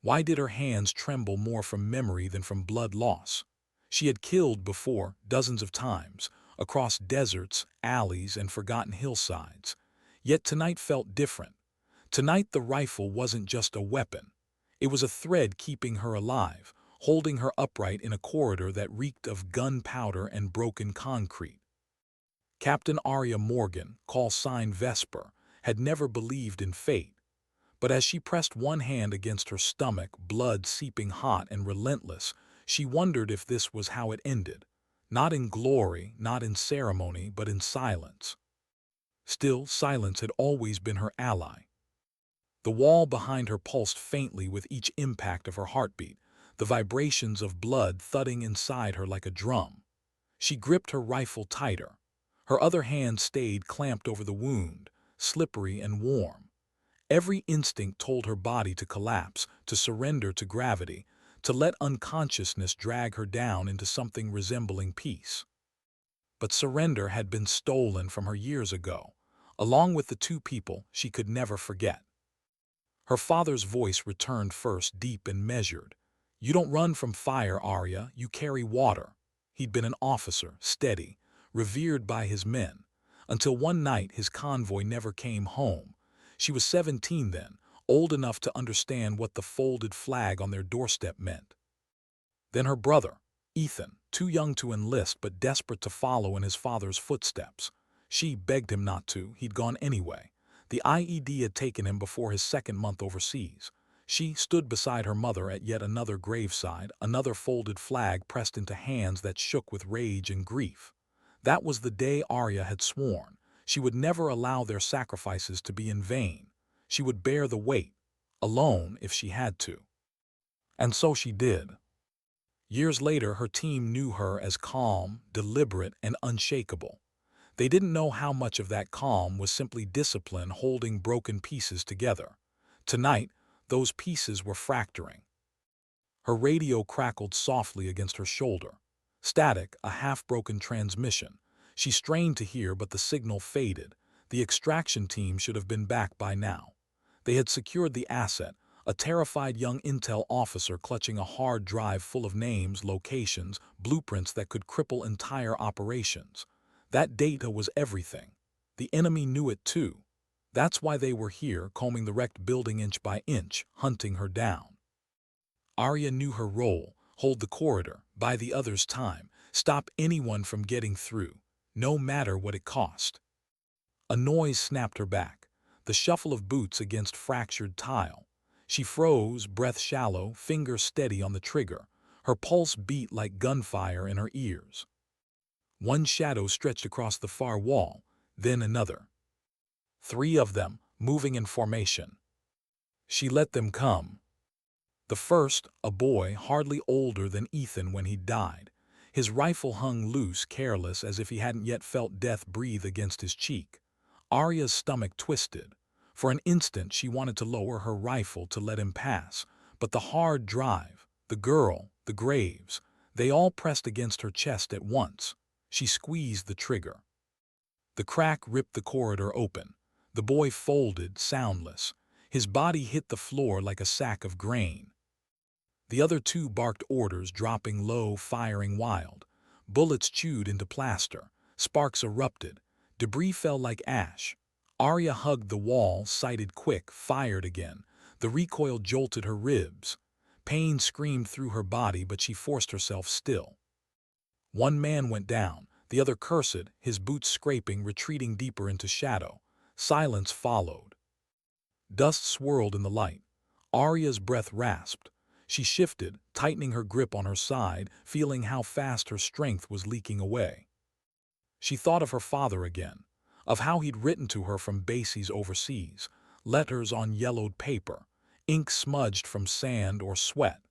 Why did her hands tremble more from memory than from blood loss? She had killed before, dozens of times, across deserts, alleys, and forgotten hillsides. Yet tonight felt different. Tonight the rifle wasn't just a weapon. It was a thread keeping her alive, holding her upright in a corridor that reeked of gunpowder and broken concrete. Captain Arya Morgan, call sign Vesper, had never believed in fate. But as she pressed one hand against her stomach, blood seeping hot and relentless, she wondered if this was how it ended. Not in glory, not in ceremony, but in silence. Still, silence had always been her ally. The wall behind her pulsed faintly with each impact of her heartbeat, the vibrations of blood thudding inside her like a drum. She gripped her rifle tighter. Her other hand stayed clamped over the wound, slippery and warm. Every instinct told her body to collapse, to surrender to gravity, to let unconsciousness drag her down into something resembling peace. But surrender had been stolen from her years ago, along with the two people she could never forget. Her father's voice returned first, deep and measured. "You don't run from fire, Arya, you carry water." He'd been an officer, steady, revered by his men, until one night his convoy never came home. She was 17 then, old enough to understand what the folded flag on their doorstep meant. Then her brother, Ethan, too young to enlist but desperate to follow in his father's footsteps. She begged him not to, he'd gone anyway. The IED had taken him before his second month overseas. She stood beside her mother at yet another graveside, another folded flag pressed into hands that shook with rage and grief. That was the day Arya had sworn. She would never allow their sacrifices to be in vain. She would bear the weight, alone if she had to. And so she did. Years later, her team knew her as calm, deliberate, and unshakable. They didn't know how much of that calm was simply discipline holding broken pieces together. Tonight, those pieces were fracturing. Her radio crackled softly against her shoulder. Static, a half-broken transmission. She strained to hear, but the signal faded. The extraction team should have been back by now. They had secured the asset, a terrified young intel officer clutching a hard drive full of names, locations, blueprints that could cripple entire operations. That data was everything. The enemy knew it too. That's why they were here, combing the wrecked building inch by inch, hunting her down. Arya knew her role: hold the corridor, buy the others time, stop anyone from getting through, no matter what it cost. A noise snapped her back, the shuffle of boots against fractured tile. She froze, breath shallow, finger steady on the trigger. Her pulse beat like gunfire in her ears. One shadow stretched across the far wall, then another. 3 of them, moving in formation. She let them come. The first, a boy hardly older than Ethan when he died. His rifle hung loose, careless, as if he hadn't yet felt death breathe against his cheek. Arya's stomach twisted. For an instant she wanted to lower her rifle to let him pass, but the hard drive, the girl, the graves, they all pressed against her chest at once. She squeezed the trigger. The crack ripped the corridor open. The boy folded, soundless. His body hit the floor like a sack of grain. The other 2 barked orders, dropping low, firing wild. Bullets chewed into plaster. Sparks erupted. Debris fell like ash. Arya hugged the wall, sighted quick, fired again. The recoil jolted her ribs. Pain screamed through her body, but she forced herself still. One man went down, the other cursed, his boots scraping, retreating deeper into shadow. Silence followed. Dust swirled in the light. Arya's breath rasped. She shifted, tightening her grip on her side, feeling how fast her strength was leaking away. She thought of her father again, of how he'd written to her from bases overseas, letters on yellowed paper, ink smudged from sand or sweat,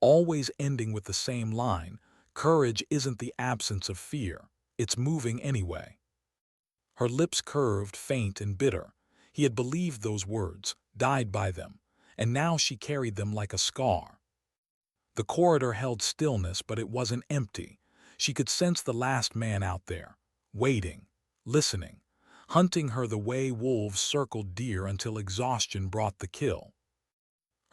always ending with the same line: "Courage isn't the absence of fear, it's moving anyway." Her lips curved, faint and bitter. He had believed those words, died by them, and now she carried them like a scar. The corridor held stillness, but it wasn't empty. She could sense the last man out there, waiting, listening, hunting her the way wolves circled deer until exhaustion brought the kill.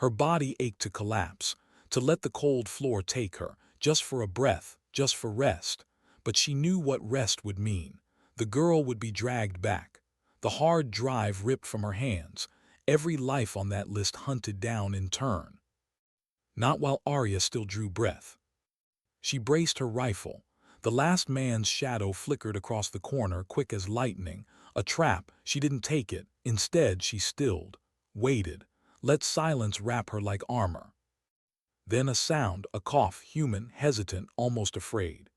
Her body ached to collapse, to let the cold floor take her, just for a breath, just for rest. But she knew what rest would mean. The girl would be dragged back. The hard drive ripped from her hands, every life on that list hunted down in turn. Not while Arya still drew breath. She braced her rifle. The last man's shadow flickered across the corner, quick as lightning. A trap. She didn't take it. Instead, she stilled, waited, let silence wrap her like armor. Then a sound, a cough, human, hesitant, almost afraid.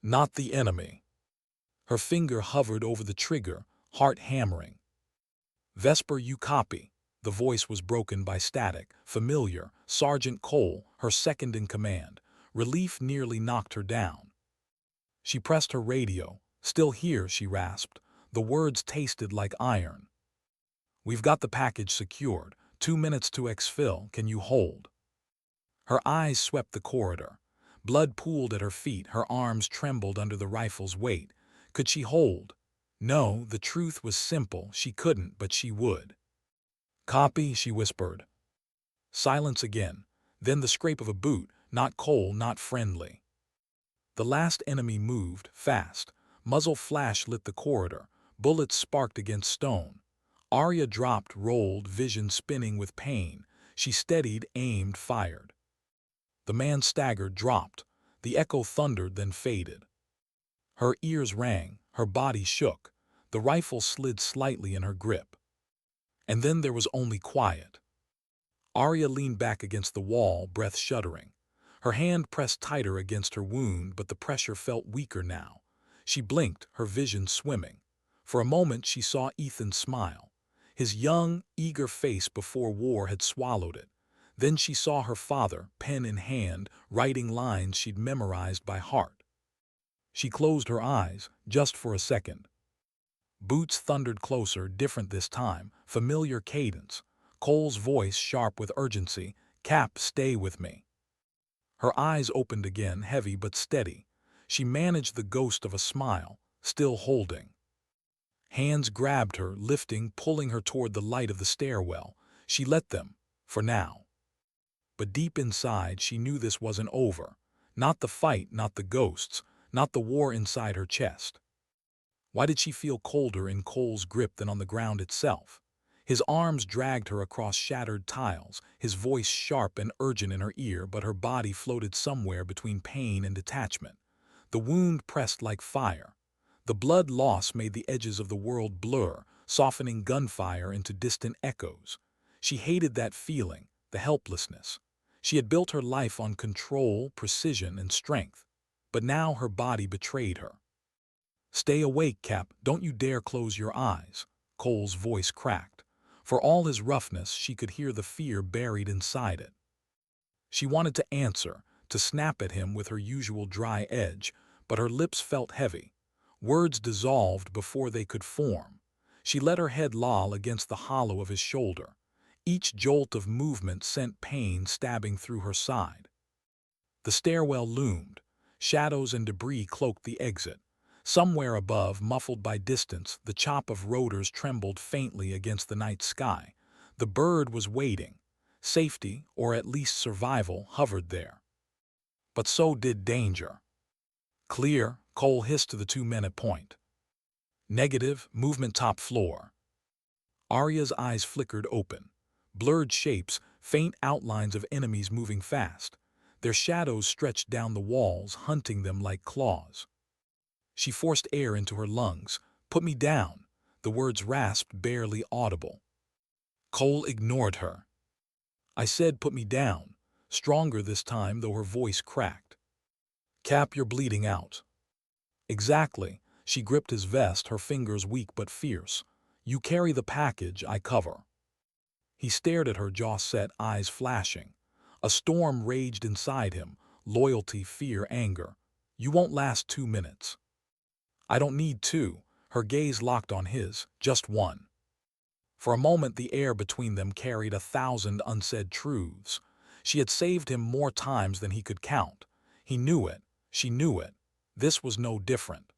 Not the enemy. Her finger hovered over the trigger, heart hammering. Vesper, you copy. The voice was broken by static, familiar. Sergeant Cole, her second in command. Relief nearly knocked her down. She pressed her radio. Still here, she rasped. The words tasted like iron. We've got the package secured. 2 minutes to exfil. Can you hold? Her eyes swept the corridor. Blood pooled at her feet. Her arms trembled under the rifle's weight. Could she hold? No, the truth was simple. She couldn't, but she would. Copy, she whispered. Silence again. Then the scrape of a boot. Not Cole, not friendly. The last enemy moved, fast. Muzzle flash lit the corridor. Bullets sparked against stone. Arya dropped, rolled, vision spinning with pain. She steadied, aimed, fired. The man staggered, dropped. The echo thundered, then faded. Her ears rang, her body shook. The rifle slid slightly in her grip. And then there was only quiet. Arya leaned back against the wall, breath shuddering. Her hand pressed tighter against her wound, but the pressure felt weaker now. She blinked, her vision swimming. For a moment she saw Ethan smile. His young, eager face before war had swallowed it. Then she saw her father, pen in hand, writing lines she'd memorized by heart. She closed her eyes, just for a second. Boots thundered closer, different this time, familiar cadence. Cole's voice sharp with urgency. Cap, stay with me. Her eyes opened again, heavy but steady. She managed the ghost of a smile, still holding. Hands grabbed her, lifting, pulling her toward the light of the stairwell. She let them, for now. But deep inside, she knew this wasn't over. Not the fight, not the ghosts, not the war inside her chest. Why did she feel colder in Cole's grip than on the ground itself? His arms dragged her across shattered tiles, his voice sharp and urgent in her ear, but her body floated somewhere between pain and detachment. The wound pressed like fire. The blood loss made the edges of the world blur, softening gunfire into distant echoes. She hated that feeling, the helplessness. She had built her life on control, precision, and strength. But now her body betrayed her. Stay awake, Cap. Don't you dare close your eyes. Cole's voice cracked. For all his roughness, she could hear the fear buried inside it. She wanted to answer, to snap at him with her usual dry edge, but her lips felt heavy. Words dissolved before they could form. She let her head loll against the hollow of his shoulder. Each jolt of movement sent pain stabbing through her side. The stairwell loomed. Shadows and debris cloaked the exit. Somewhere above, muffled by distance, the chop of rotors trembled faintly against the night sky. The bird was waiting. Safety, or at least survival, hovered there. But so did danger. Clear, Cole hissed to the 2 men at point. Negative, movement top floor. Arya's eyes flickered open. Blurred shapes, faint outlines of enemies moving fast. Their shadows stretched down the walls, hunting them like claws. She forced air into her lungs. Put me down. The words rasped, barely audible. Cole ignored her. I said put me down, stronger this time though her voice cracked. Cap, you're bleeding out. Exactly. She gripped his vest, her fingers weak but fierce. You carry the package, I cover. He stared at her, jaw set, eyes flashing. A storm raged inside him, loyalty, fear, anger. You won't last 2 minutes. I don't need 2. Her gaze locked on his, just 1. For a moment the air between them carried 1,000 unsaid truths. She had saved him more times than he could count. He knew it. She knew it. This was no different.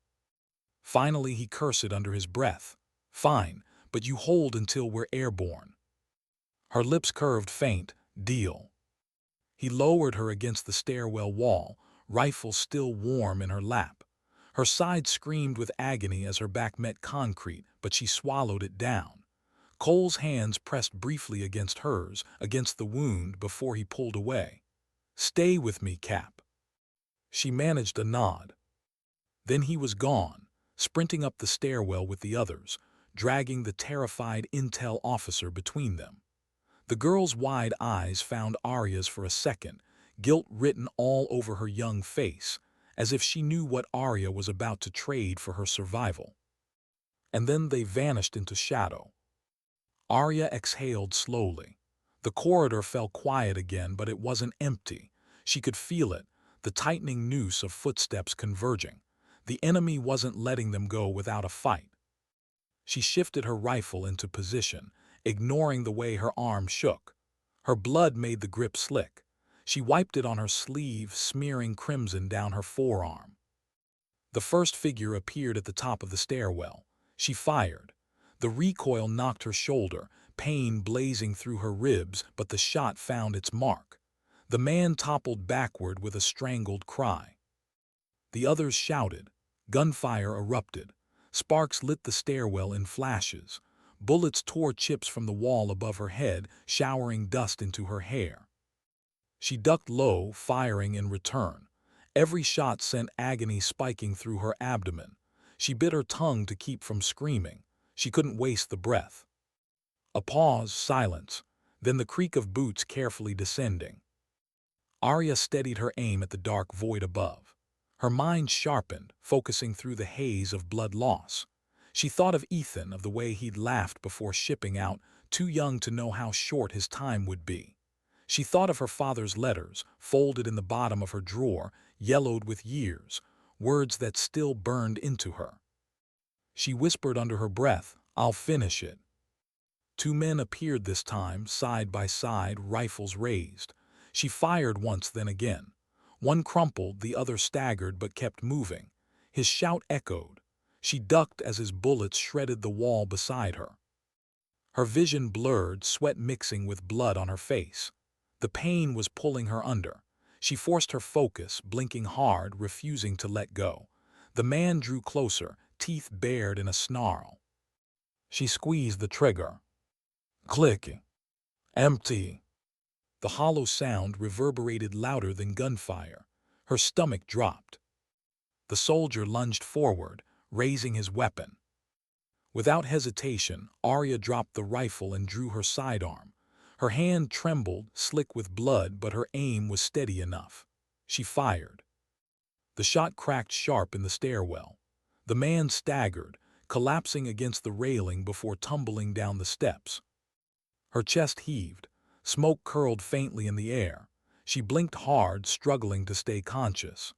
Finally he cursed under his breath. Fine, but you hold until we're airborne. Her lips curved faint, Deal. He lowered her against the stairwell wall, rifle still warm in her lap. Her side screamed with agony as her back met concrete, but she swallowed it down. Cole's hands pressed briefly against hers, against the wound, before he pulled away. "Stay with me, Cap." She managed a nod. Then he was gone, sprinting up the stairwell with the others, dragging the terrified intel officer between them. The girl's wide eyes found Arya's for a second, guilt written all over her young face, as if she knew what Arya was about to trade for her survival. And then they vanished into shadow. Arya exhaled slowly. The corridor fell quiet again, but it wasn't empty. She could feel it, the tightening noose of footsteps converging. The enemy wasn't letting them go without a fight. She shifted her rifle into position, ignoring the way her arm shook. Her blood made the grip slick. She wiped it on her sleeve, smearing crimson down her forearm. The first figure appeared at the top of the stairwell. She fired. The recoil knocked her shoulder, pain blazing through her ribs, but the shot found its mark. The man toppled backward with a strangled cry. The others shouted. Gunfire erupted. Sparks lit the stairwell in flashes. Bullets tore chips from the wall above her head, showering dust into her hair. She ducked low, firing in return. Every shot sent agony spiking through her abdomen. She bit her tongue to keep from screaming. She couldn't waste the breath. A pause, silence, then the creak of boots carefully descending. Arya steadied her aim at the dark void above. Her mind sharpened, focusing through the haze of blood loss. She thought of Ethan, of the way he'd laughed before shipping out, too young to know how short his time would be. She thought of her father's letters, folded in the bottom of her drawer, yellowed with years, words that still burned into her. She whispered under her breath, "I'll finish it." Two men appeared this time, side by side, rifles raised. She fired once, then again. One crumpled, the other staggered but kept moving. His shout echoed. She ducked as his bullets shredded the wall beside her. Her vision blurred, sweat mixing with blood on her face. The pain was pulling her under. She forced her focus, blinking hard, refusing to let go. The man drew closer, teeth bared in a snarl. She squeezed the trigger. Clicking. Empty. The hollow sound reverberated louder than gunfire. Her stomach dropped. The soldier lunged forward, raising his weapon. Without hesitation, Arya dropped the rifle and drew her sidearm. Her hand trembled, slick with blood, but her aim was steady enough. She fired. The shot cracked sharp in the stairwell. The man staggered, collapsing against the railing before tumbling down the steps. Her chest heaved. Smoke curled faintly in the air. She blinked hard, struggling to stay conscious.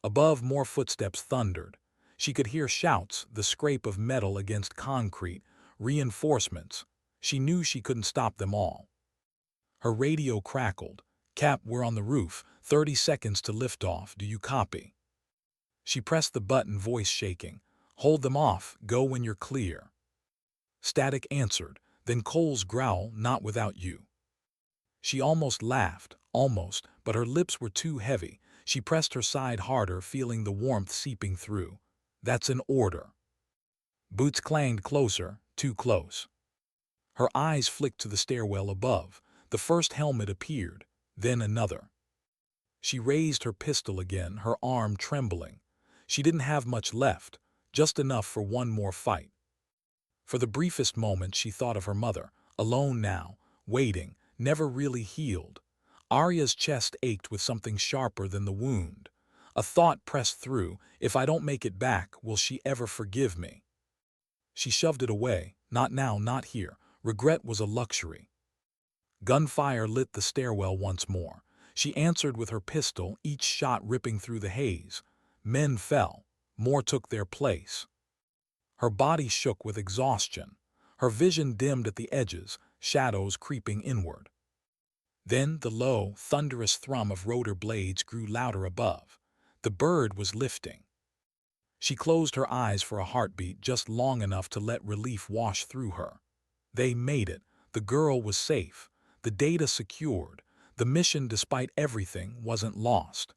Above, more footsteps thundered. She could hear shouts, the scrape of metal against concrete, reinforcements. She knew she couldn't stop them all. Her radio crackled. "Cap, we're on the roof. 30 seconds to liftoff. Do you copy?" She pressed the button, voice shaking. "Hold them off. Go when you're clear." Static answered, then Cole's growl, "Not without you." She almost laughed, almost, but her lips were too heavy. She pressed her side harder, feeling the warmth seeping through. "That's an order." Boots clanged closer, too close. Her eyes flicked to the stairwell above. The first helmet appeared, then another. She raised her pistol again, her arm trembling. She didn't have much left, just enough for one more fight. For the briefest moment she thought of her mother, alone now, waiting, never really healed. Arya's chest ached with something sharper than the wound. A thought pressed through, if I don't make it back, will she ever forgive me? She shoved it away, not now, not here. Regret was a luxury. Gunfire lit the stairwell once more. She answered with her pistol, each shot ripping through the haze. Men fell. More took their place. Her body shook with exhaustion. Her vision dimmed at the edges, shadows creeping inward. Then the low, thunderous thrum of rotor blades grew louder above. The bird was lifting. She closed her eyes for a heartbeat, just long enough to let relief wash through her. They made it. The girl was safe. the data secured, the mission, despite everything, wasn't lost.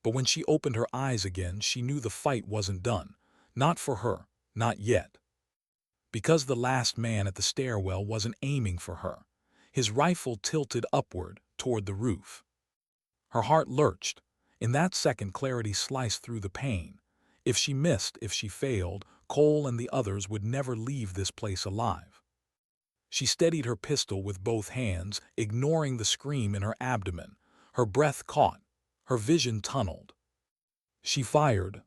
But when she opened her eyes again, she knew the fight wasn't done. Not for her, not yet. Because the last man at the stairwell wasn't aiming for her. His rifle tilted upward, toward the roof. Her heart lurched. In that second, clarity sliced through the pain. If she missed, if she failed, Cole and the others would never leave this place alive. She steadied her pistol with both hands, ignoring the scream in her abdomen. Her breath caught. Her vision tunneled. She fired.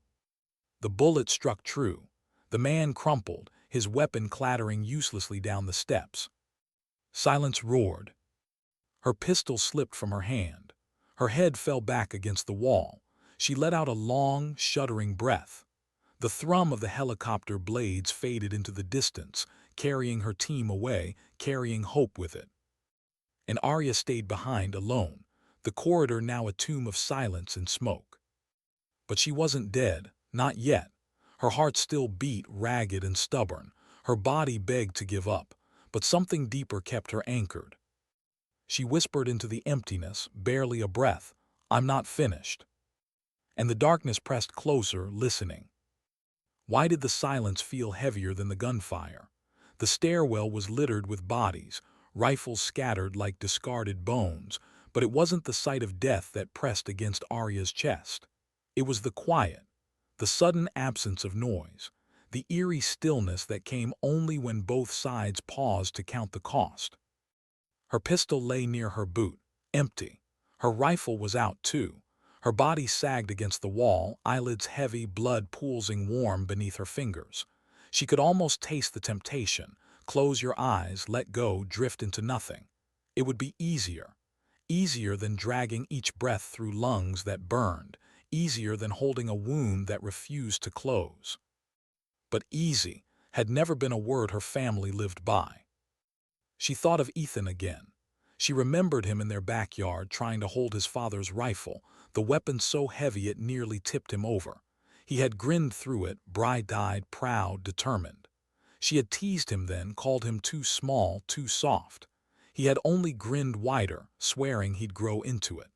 The bullet struck true. The man crumpled, his weapon clattering uselessly down the steps. Silence roared. Her pistol slipped from her hand. Her head fell back against the wall. She let out a long, shuddering breath. The thrum of the helicopter blades faded into the distance, carrying her team away, carrying hope with it. And Arya stayed behind, alone, the corridor now a tomb of silence and smoke. But she wasn't dead, not yet. Her heart still beat, ragged and stubborn. Her body begged to give up, but something deeper kept her anchored. She whispered into the emptiness, barely a breath, "I'm not finished." And the darkness pressed closer, listening. Why did the silence feel heavier than the gunfire? The stairwell was littered with bodies, rifles scattered like discarded bones, but it wasn't the sight of death that pressed against Arya's chest. It was the quiet, the sudden absence of noise, the eerie stillness that came only when both sides paused to count the cost. Her pistol lay near her boot, empty. Her rifle was out too. Her body sagged against the wall, eyelids heavy, blood pooling warm beneath her fingers. She could almost taste the temptation. Close your eyes, let go, drift into nothing. It would be easier. Easier than dragging each breath through lungs that burned. Easier than holding a wound that refused to close. But easy had never been a word her family lived by. She thought of Ethan again. She remembered him in their backyard trying to hold his father's rifle, the weapon so heavy it nearly tipped him over. He had grinned through it, bright-eyed, proud, determined. She had teased him then, called him too small, too soft. He had only grinned wider, swearing he'd grow into it.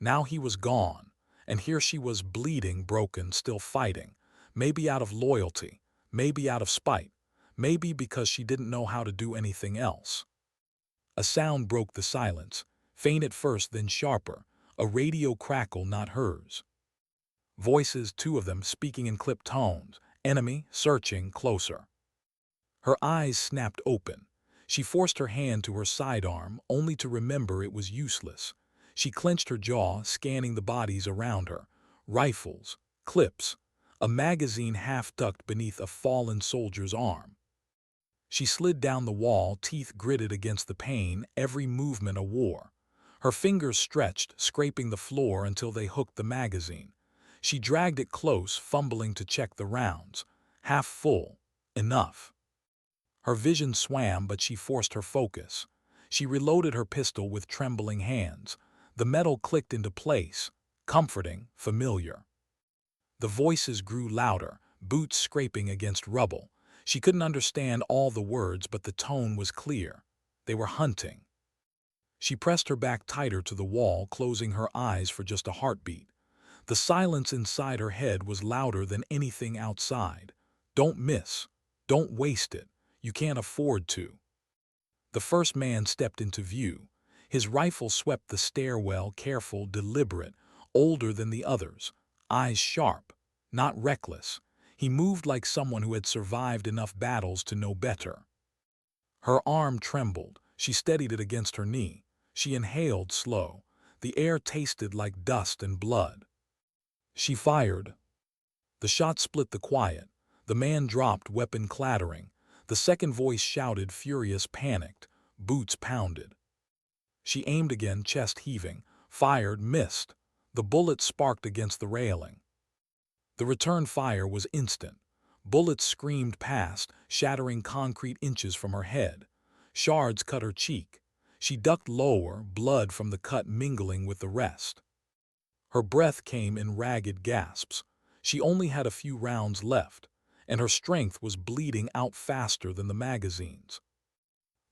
Now he was gone, and here she was bleeding, broken, still fighting, maybe out of loyalty, maybe out of spite, maybe because she didn't know how to do anything else. A sound broke the silence, faint at first, then sharper, a radio crackle not hers. Voices, two of them, speaking in clipped tones, enemy, searching, closer. Her eyes snapped open. She forced her hand to her sidearm, only to remember it was useless. She clenched her jaw, scanning the bodies around her. Rifles, clips, a magazine half tucked beneath a fallen soldier's arm. She slid down the wall, teeth gritted against the pain, every movement a war. Her fingers stretched, scraping the floor until they hooked the magazine. She dragged it close, fumbling to check the rounds. Half full. Enough. Her vision swam, but she forced her focus. She reloaded her pistol with trembling hands. The metal clicked into place, comforting, familiar. The voices grew louder, boots scraping against rubble. She couldn't understand all the words, but the tone was clear. They were hunting. She pressed her back tighter to the wall, closing her eyes for just a heartbeat. The silence inside her head was louder than anything outside. Don't miss. Don't waste it. You can't afford to. The first man stepped into view. His rifle swept the stairwell, careful, deliberate, older than the others, eyes sharp, not reckless. He moved like someone who had survived enough battles to know better. Her arm trembled. She steadied it against her knee. She inhaled slow. The air tasted like dust and blood. She fired. The shot split the quiet. The man dropped, weapon clattering. The second voice shouted, furious, panicked. Boots pounded. She aimed again, chest heaving. Fired, missed. The bullet sparked against the railing. The return fire was instant. Bullets screamed past, shattering concrete inches from her head. Shards cut her cheek. She ducked lower, blood from the cut mingling with the rest. Her breath came in ragged gasps. She only had a few rounds left, and her strength was bleeding out faster than the magazines.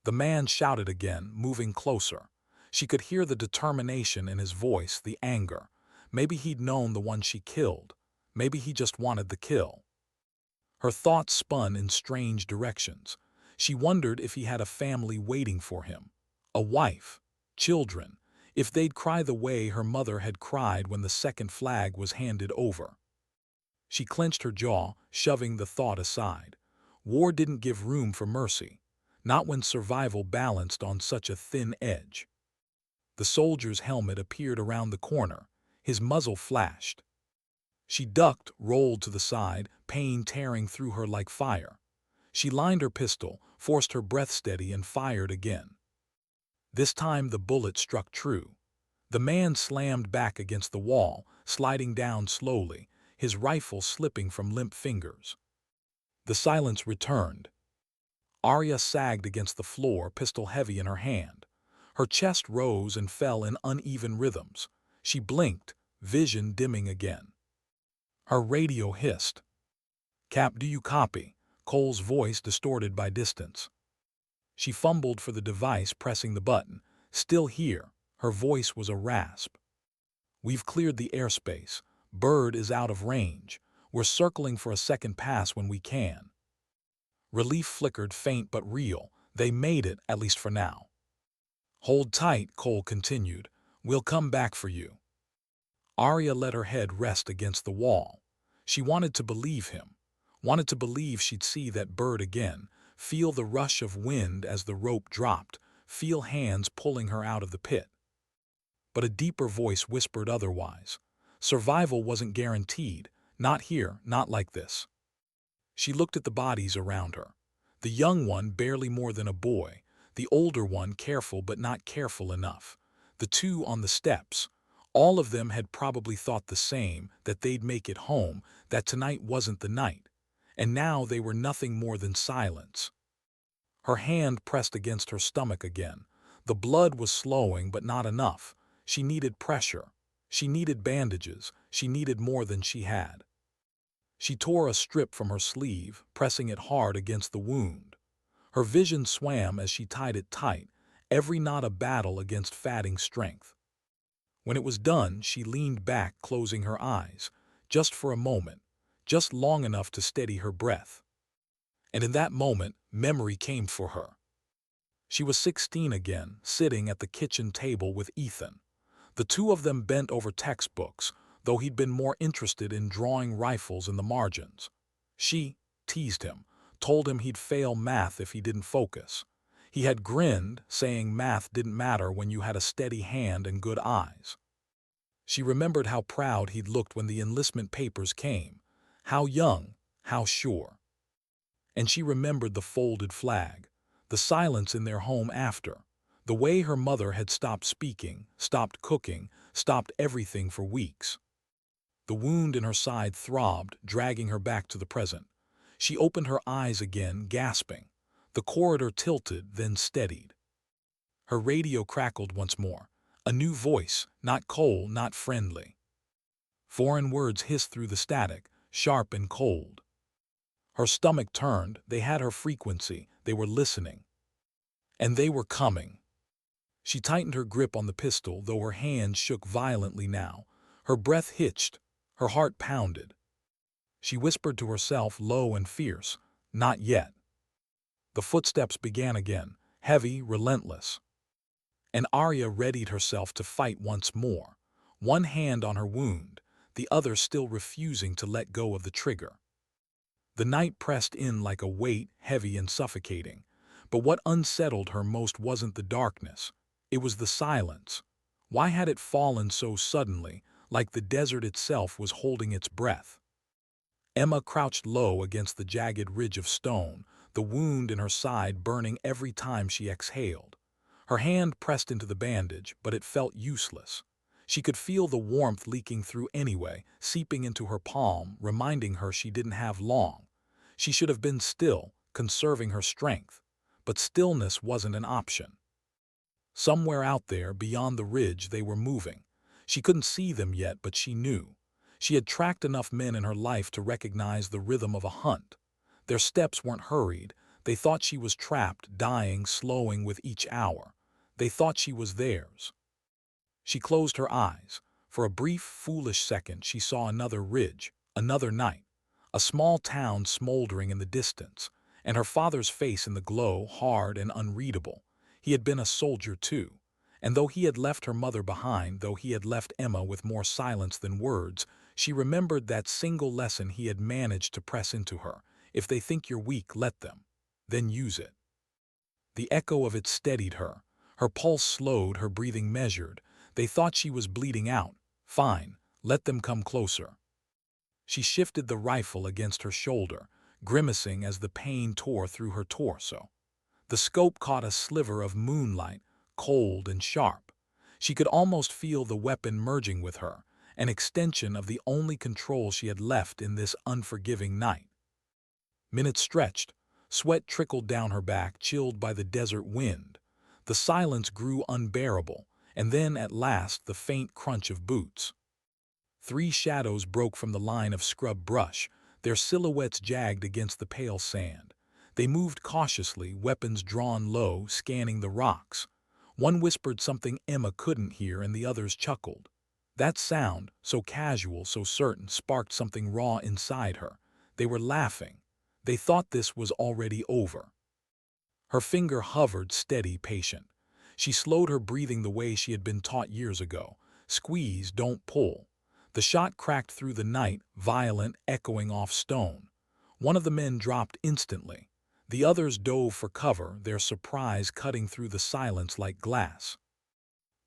The man shouted again, moving closer. She could hear the determination in his voice, the anger. Maybe he'd known the one she killed. Maybe he just wanted the kill. Her thoughts spun in strange directions. She wondered if he had a family waiting for him. A wife, children, if they'd cry the way her mother had cried when the second flag was handed over. She clenched her jaw, shoving the thought aside. War didn't give room for mercy, not when survival balanced on such a thin edge. The soldier's helmet appeared around the corner. His muzzle flashed. She ducked, rolled to the side, pain tearing through her like fire. She lined her pistol, forced her breath steady, and fired again. This time the bullet struck true. The man slammed back against the wall, sliding down slowly, his rifle slipping from limp fingers. The silence returned. Arya sagged against the floor, pistol heavy in her hand. Her chest rose and fell in uneven rhythms. She blinked, vision dimming again. Her radio hissed. "Cap, do you copy?" Cole's voice distorted by distance. She fumbled for the device, pressing the button. "Still here." Her voice was a rasp. "We've cleared the airspace. Bird is out of range. We're circling for a second pass when we can." Relief flickered, faint but real. They made it, at least for now. "Hold tight," Cole continued. "We'll come back for you." Arya let her head rest against the wall. She wanted to believe him, wanted to believe she'd see that bird again, feel the rush of wind as the rope dropped, feel hands pulling her out of the pit. But a deeper voice whispered otherwise. Survival wasn't guaranteed, not here, not like this. She looked at the bodies around her. The young one barely more than a boy, the older one careful but not careful enough. The two on the steps. All of them had probably thought the same, that they'd make it home, that tonight wasn't the night. And now they were nothing more than silence. Her hand pressed against her stomach again. The blood was slowing, but not enough. She needed pressure. She needed bandages. She needed more than she had. She tore a strip from her sleeve, pressing it hard against the wound. Her vision swam as she tied it tight, every knot a battle against fading strength. When it was done, she leaned back, closing her eyes, just for a moment, just long enough to steady her breath. And in that moment, memory came for her. She was 16 again, sitting at the kitchen table with Ethan. The two of them bent over textbooks, though he'd been more interested in drawing rifles in the margins. She teased him, told him he'd fail math if he didn't focus. He had grinned, saying math didn't matter when you had a steady hand and good eyes. She remembered how proud he'd looked when the enlistment papers came, how young, how sure. And she remembered the folded flag, the silence in their home after, the way her mother had stopped speaking, stopped cooking, stopped everything for weeks. The wound in her side throbbed, dragging her back to the present. She opened her eyes again, gasping. The corridor tilted, then steadied. Her radio crackled once more. A new voice, not Cole, not friendly. Foreign words hissed through the static, sharp and cold. Her stomach turned. They had her frequency. They were listening. And they were coming. She tightened her grip on the pistol, though her hands shook violently now. Her breath hitched. Her heart pounded. She whispered to herself, low and fierce, "Not yet." The footsteps began again, heavy, relentless. And Arya readied herself to fight once more, one hand on her wound, the other still refusing to let go of the trigger. The night pressed in like a weight, heavy and suffocating. But what unsettled her most wasn't the darkness. It was the silence. Why had it fallen so suddenly, like the desert itself was holding its breath? Emma crouched low against the jagged ridge of stone, the wound in her side burning every time she exhaled. Her hand pressed into the bandage, but it felt useless. She could feel the warmth leaking through anyway, seeping into her palm, reminding her she didn't have long. She should have been still, conserving her strength. But stillness wasn't an option. Somewhere out there, beyond the ridge, they were moving. She couldn't see them yet, but she knew. She had tracked enough men in her life to recognize the rhythm of a hunt. Their steps weren't hurried. They thought she was trapped, dying, slowing with each hour. They thought she was theirs. She closed her eyes. For a brief, foolish second she saw another ridge, another night, a small town smoldering in the distance, and her father's face in the glow, hard and unreadable. He had been a soldier too, and though he had left her mother behind, though he had left Emma with more silence than words, she remembered that single lesson he had managed to press into her. If they think you're weak, let them. Then use it. The echo of it steadied her. Her pulse slowed, her breathing measured. They thought she was bleeding out. Fine, let them come closer. She shifted the rifle against her shoulder, grimacing as the pain tore through her torso. The scope caught a sliver of moonlight, cold and sharp. She could almost feel the weapon merging with her, an extension of the only control she had left in this unforgiving night. Minutes stretched. Sweat trickled down her back, chilled by the desert wind. The silence grew unbearable, and then, at last, the faint crunch of boots. 3 shadows broke from the line of scrub brush, their silhouettes jagged against the pale sand. They moved cautiously, weapons drawn low, scanning the rocks. One whispered something Emma couldn't hear, and the others chuckled. That sound, so casual, so certain, sparked something raw inside her. They were laughing. They thought this was already over. Her finger hovered, steady, patient. She slowed her breathing the way she had been taught years ago. Squeeze, don't pull. The shot cracked through the night, violent, echoing off stone. One of the men dropped instantly. The others dove for cover, their surprise cutting through the silence like glass.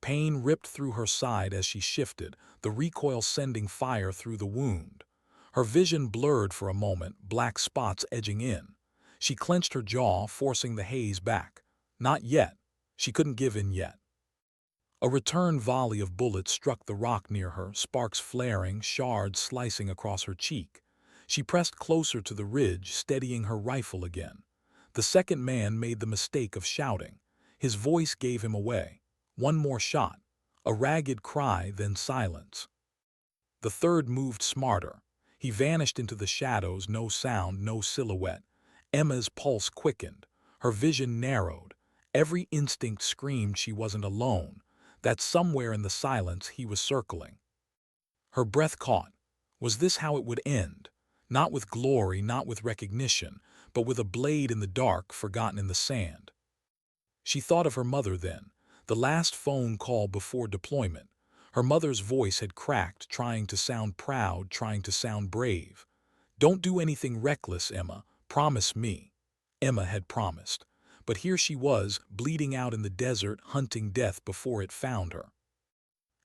Pain ripped through her side as she shifted, the recoil sending fire through the wound. Her vision blurred for a moment, black spots edging in. She clenched her jaw, forcing the haze back. Not yet. She couldn't give in yet. A return volley of bullets struck the rock near her, sparks flaring, shards slicing across her cheek. She pressed closer to the ridge, steadying her rifle again. The second man made the mistake of shouting. His voice gave him away. One more shot. A ragged cry, then silence. The third moved smarter. He vanished into the shadows, no sound, no silhouette. Emma's pulse quickened. Her vision narrowed. Every instinct screamed she wasn't alone, that somewhere in the silence he was circling. Her breath caught. Was this how it would end? Not with glory, not with recognition, but with a blade in the dark, forgotten in the sand. She thought of her mother then, the last phone call before deployment. Her mother's voice had cracked, trying to sound proud, trying to sound brave. Don't do anything reckless, Emma. Promise me. Emma had promised. But here she was, bleeding out in the desert, hunting death before it found her.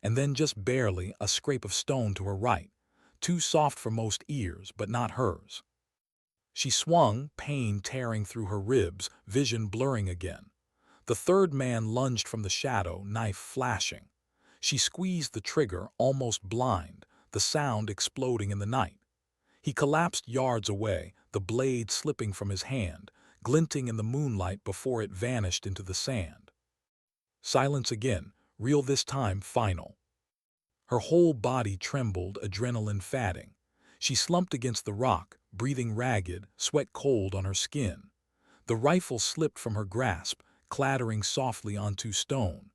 And then just barely, a scrape of stone to her right. Too soft for most ears, but not hers. She swung, pain tearing through her ribs, vision blurring again. The third man lunged from the shadow, knife flashing. She squeezed the trigger, almost blind, the sound exploding in the night. He collapsed yards away, the blade slipping from his hand, glinting in the moonlight before it vanished into the sand. Silence again, real this time, final. Her whole body trembled, adrenaline fatting. She slumped against the rock, breathing ragged, sweat cold on her skin. The rifle slipped from her grasp, clattering softly onto stone.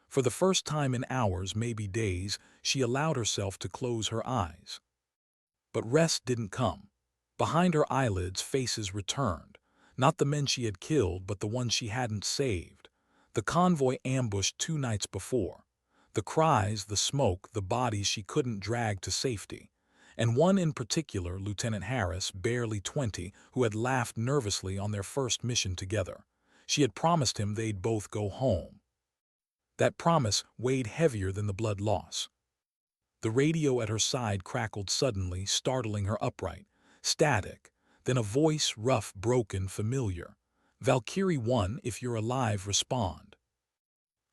For the first time in hours, maybe days, she allowed herself to close her eyes. But rest didn't come. Behind her eyelids, faces returned. Not the men she had killed, but the ones she hadn't saved. The convoy ambushed 2 nights before. The cries, the smoke, the bodies she couldn't drag to safety. And one in particular, Lieutenant Harris, barely 20, who had laughed nervously on their first mission together. She had promised him they'd both go home. That promise weighed heavier than the blood loss. The radio at her side crackled suddenly, startling her upright. Static. Then a voice, rough, broken, familiar. Valkyrie 1, if you're alive, respond.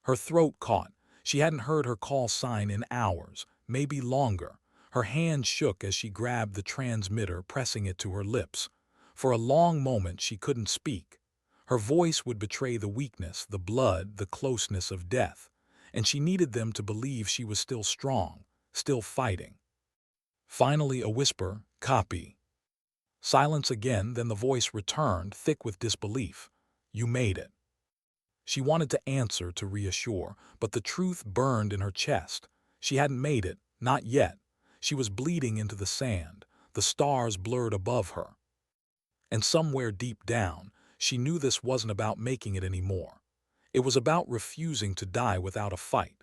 Her throat caught. She hadn't heard her call sign in hours, maybe longer. Her hand shook as she grabbed the transmitter, pressing it to her lips. For a long moment she couldn't speak. Her voice would betray the weakness, the blood, the closeness of death. And she needed them to believe she was still strong, still fighting. Finally a whisper, copy. Silence again, then the voice returned, thick with disbelief. You made it. She wanted to answer, to reassure, but the truth burned in her chest. She hadn't made it, not yet. She was bleeding into the sand, the stars blurred above her. And somewhere deep down, she knew this wasn't about making it anymore. It was about refusing to die without a fight.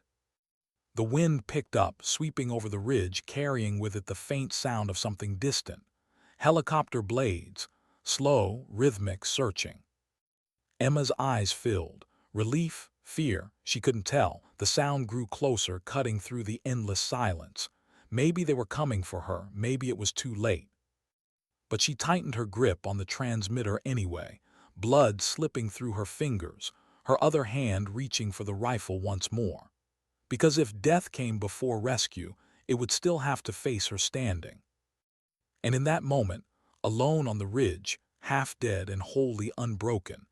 The wind picked up, sweeping over the ridge, carrying with it the faint sound of something distant. Helicopter blades, slow, rhythmic, searching. Emma's eyes filled. Relief, fear, she couldn't tell. The sound grew closer, cutting through the endless silence. Maybe they were coming for her, maybe it was too late. But she tightened her grip on the transmitter anyway, blood slipping through her fingers, her other hand reaching for the rifle once more. Because if death came before rescue, it would still have to face her standing. And in that moment, alone on the ridge, half dead and wholly unbroken,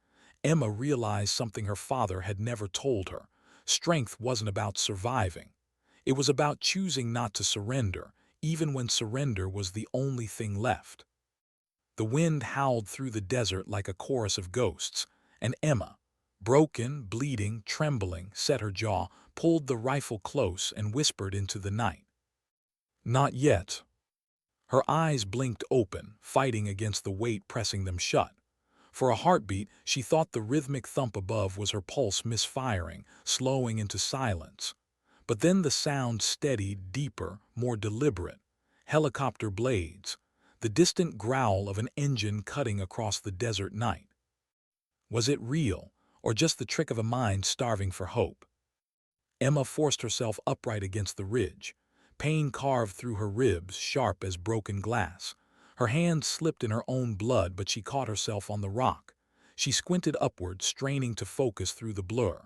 Emma realized something her father had never told her. Strength wasn't about surviving. It was about choosing not to surrender, even when surrender was the only thing left. The wind howled through the desert like a chorus of ghosts, and Emma, broken, bleeding, trembling, set her jaw, pulled the rifle close and whispered into the night. Not yet. Her eyes blinked open, fighting against the weight pressing them shut. For a heartbeat, she thought the rhythmic thump above was her pulse misfiring, slowing into silence. But then the sound steadied, deeper, more deliberate. Helicopter blades, the distant growl of an engine cutting across the desert night. Was it real, or just the trick of a mind starving for hope? Emma forced herself upright against the ridge. Pain carved through her ribs, sharp as broken glass. Her hand slipped in her own blood, but she caught herself on the rock. She squinted upward, straining to focus through the blur.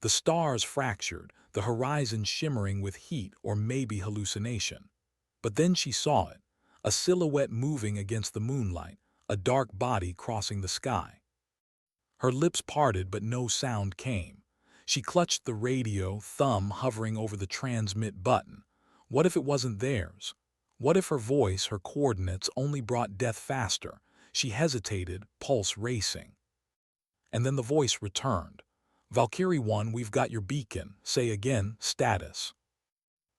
The stars fractured, the horizon shimmering with heat or maybe hallucination. But then she saw it, a silhouette moving against the moonlight, a dark body crossing the sky. Her lips parted, but no sound came. She clutched the radio, thumb hovering over the transmit button. What if it wasn't theirs? What if her voice, her coordinates, only brought death faster? She hesitated, pulse racing. And then the voice returned. Valkyrie 1, we've got your beacon. Say again, status.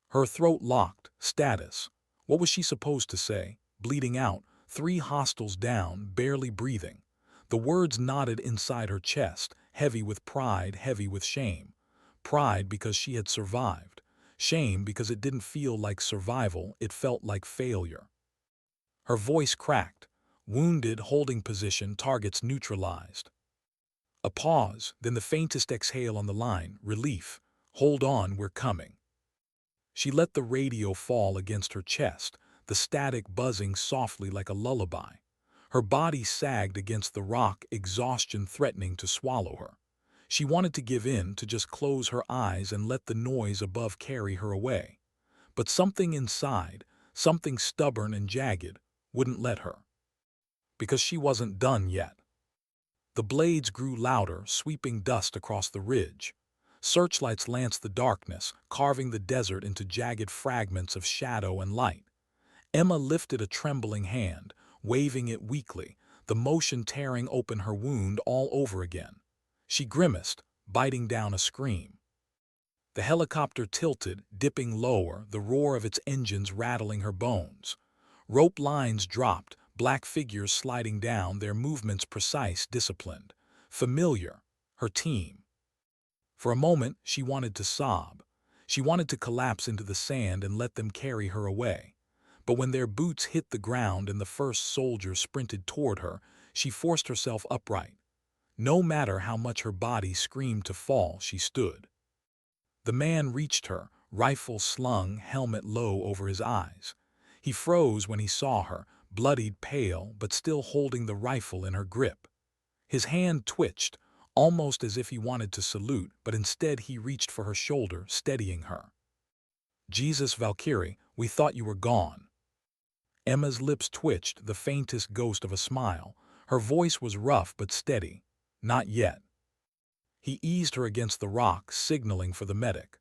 Her throat locked. Status. What was she supposed to say? Bleeding out, 3 hostiles down, barely breathing. The words knotted inside her chest, heavy with pride, heavy with shame. Pride because she had survived. Shame because it didn't feel like survival, it felt like failure. Her voice cracked. Wounded, holding position, targets neutralized. A pause, then the faintest exhale on the line, relief. Hold on, we're coming. She let the radio fall against her chest, the static buzzing softly like a lullaby. Her body sagged against the rock, exhaustion threatening to swallow her. She wanted to give in, to just close her eyes and let the noise above carry her away. But something inside, something stubborn and jagged, wouldn't let her. Because she wasn't done yet. The blades grew louder, sweeping dust across the ridge. Searchlights lanced the darkness, carving the desert into jagged fragments of shadow and light. Emma lifted a trembling hand, waving it weakly, the motion tearing open her wound all over again. She grimaced, biting down a scream. The helicopter tilted, dipping lower, the roar of its engines rattling her bones. Rope lines dropped, black figures sliding down, their movements precise, disciplined. Familiar, her team. For a moment, she wanted to sob. She wanted to collapse into the sand and let them carry her away. But when their boots hit the ground and the first soldier sprinted toward her, she forced herself upright. No matter how much her body screamed to fall, she stood. The man reached her, rifle slung, helmet low over his eyes. He froze when he saw her, bloodied, pale, but still holding the rifle in her grip. His hand twitched, almost as if he wanted to salute, but instead he reached for her shoulder, steadying her. Jesus, Valkyrie, we thought you were gone. Emma's lips twitched, the faintest ghost of a smile. Her voice was rough but steady. Not yet. He eased her against the rock, signaling for the medic.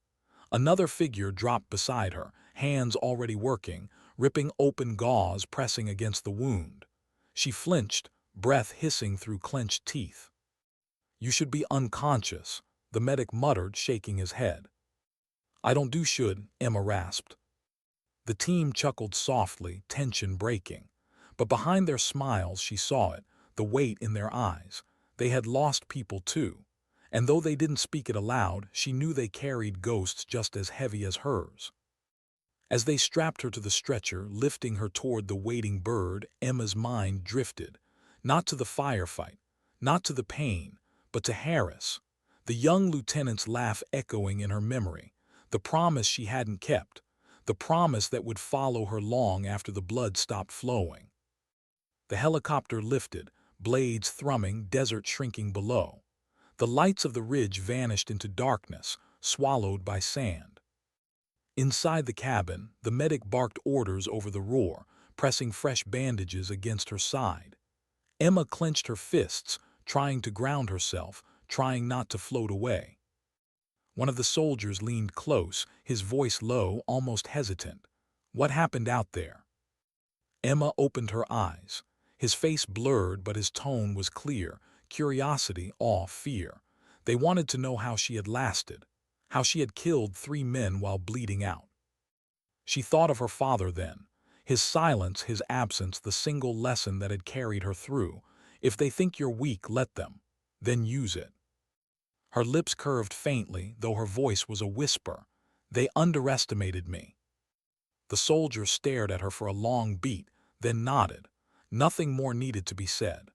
Another figure dropped beside her, hands already working, ripping open gauze, pressing against the wound. She flinched, breath hissing through clenched teeth. "You should be unconscious," the medic muttered, shaking his head. "I don't do should," Emma rasped. The team chuckled softly, tension breaking. But behind their smiles she saw it, the weight in their eyes. They had lost people too. And though they didn't speak it aloud, she knew they carried ghosts just as heavy as hers. As they strapped her to the stretcher, lifting her toward the waiting bird, Emma's mind drifted. Not to the firefight, not to the pain, but to Harris. The young lieutenant's laugh echoing in her memory. The promise she hadn't kept. The promise that would follow her long after the blood stopped flowing. The helicopter lifted, blades thrumming, desert shrinking below. The lights of the ridge vanished into darkness, swallowed by sand. Inside the cabin, the medic barked orders over the roar, pressing fresh bandages against her side. Emma clenched her fists, trying to ground herself, trying not to float away. One of the soldiers leaned close, his voice low, almost hesitant. "What happened out there?" Emma opened her eyes. His face blurred, but his tone was clear. Curiosity, awe, fear. They wanted to know how she had lasted, how she had killed 3 men while bleeding out. She thought of her father then. His silence, his absence, the single lesson that had carried her through. If they think you're weak, let them. Then use it. Her lips curved faintly, though her voice was a whisper. "They underestimated me." The soldier stared at her for a long beat, then nodded. Nothing more needed to be said.